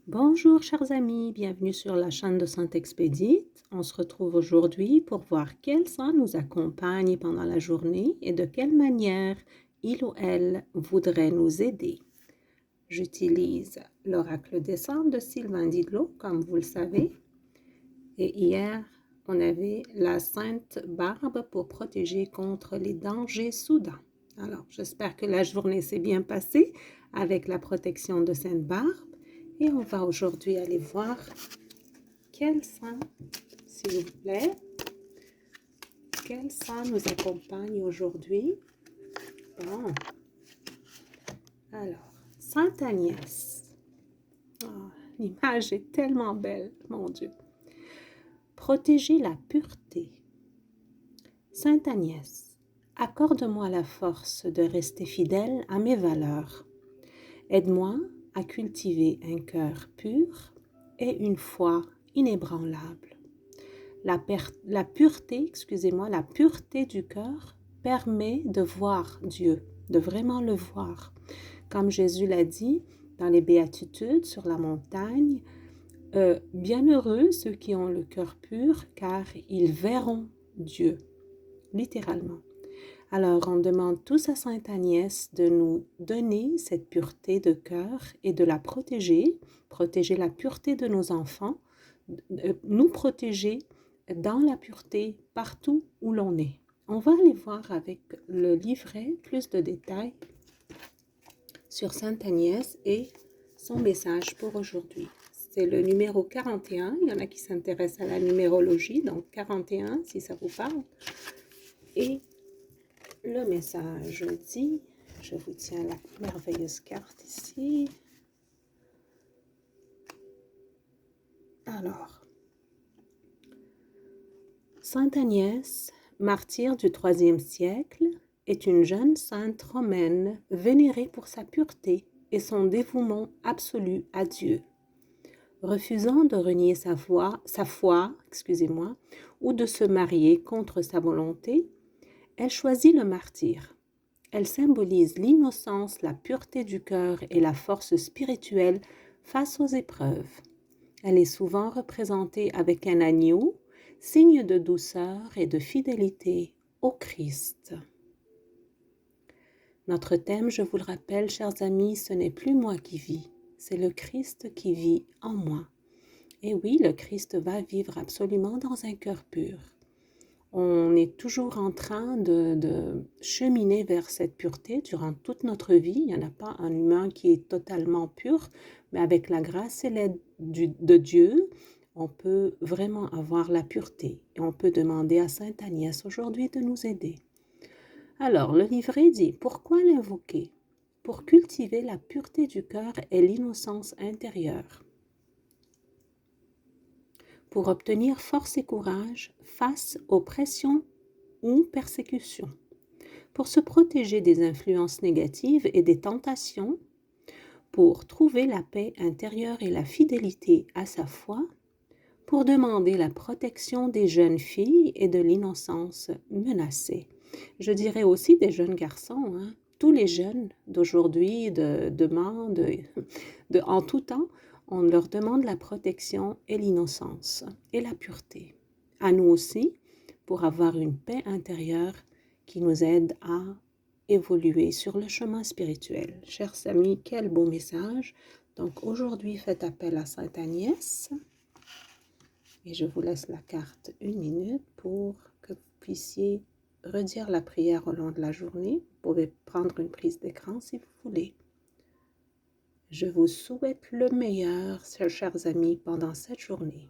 Bonjour chers amis, bienvenue sur la chaîne de Sainte Expédite. On se retrouve aujourd'hui pour voir quel saint nous accompagne pendant la journée et de quelle manière il ou elle voudrait nous aider. J'utilise l'oracle des saints de Sylvain Didlot, comme vous le savez. Et hier, on avait la Sainte Barbe pour protéger contre les dangers soudains. Alors, j'espère que la journée s'est bien passée avec la protection de Sainte Barbe. Et on va aujourd'hui aller voir quel saint, s'il vous plaît, quel saint nous accompagne aujourd'hui. Bon, alors, Sainte Agnès. Oh, l'image est tellement belle, mon Dieu. Protéger la pureté. Sainte Agnès, accorde-moi la force de rester fidèle à mes valeurs. Aide-moi à cultiver un cœur pur et une foi inébranlable. La pureté du cœur permet de voir Dieu, de vraiment le voir. Comme Jésus l'a dit dans les Béatitudes sur la montagne, bienheureux ceux qui ont le cœur pur, car ils verront Dieu, littéralement. Alors, on demande tous à Sainte Agnès de nous donner cette pureté de cœur et de la protéger la pureté de nos enfants, nous protéger dans la pureté partout où l'on est. On va aller voir avec le livret plus de détails sur Sainte Agnès et son message pour aujourd'hui. C'est le numéro 41. Il y en a qui s'intéressent à la numérologie, donc 41 si ça vous parle. Et le message dit, je vous tiens la merveilleuse carte ici. Alors, Sainte Agnès, martyre du IIIe siècle, est une jeune sainte romaine vénérée pour sa pureté et son dévouement absolu à Dieu. Refusant de renier sa foi, ou de se marier contre sa volonté, elle choisit le martyre. Elle symbolise l'innocence, la pureté du cœur et la force spirituelle face aux épreuves. Elle est souvent représentée avec un agneau, signe de douceur et de fidélité au Christ. Notre thème, je vous le rappelle, chers amis, ce n'est plus moi qui vis, c'est le Christ qui vit en moi. Et oui, le Christ va vivre absolument dans un cœur pur. On est toujours en train de cheminer vers cette pureté durant toute notre vie. Il n'y en a pas un humain qui est totalement pur, mais avec la grâce et l'aide de Dieu, on peut vraiment avoir la pureté. Et on peut demander à Sainte Agnès aujourd'hui de nous aider. Alors, le livret dit, pourquoi l'invoquer? Pour cultiver la pureté du cœur et l'innocence intérieure. Pour obtenir force et courage face aux pressions ou persécutions, pour se protéger des influences négatives et des tentations, pour trouver la paix intérieure et la fidélité à sa foi, pour demander la protection des jeunes filles et de l'innocence menacée. Je dirais aussi des jeunes garçons, hein. Tous les jeunes d'aujourd'hui demandent, en tout temps, on leur demande la protection et l'innocence et la pureté. À nous aussi, pour avoir une paix intérieure qui nous aide à évoluer sur le chemin spirituel. Chers amis, quel beau message. Donc aujourd'hui, faites appel à Sainte Agnès. Et je vous laisse la carte 1 minute pour que vous puissiez redire la prière au long de la journée. Vous pouvez prendre une prise d'écran si vous voulez. Je vous souhaite le meilleur, chers amis, pendant cette journée.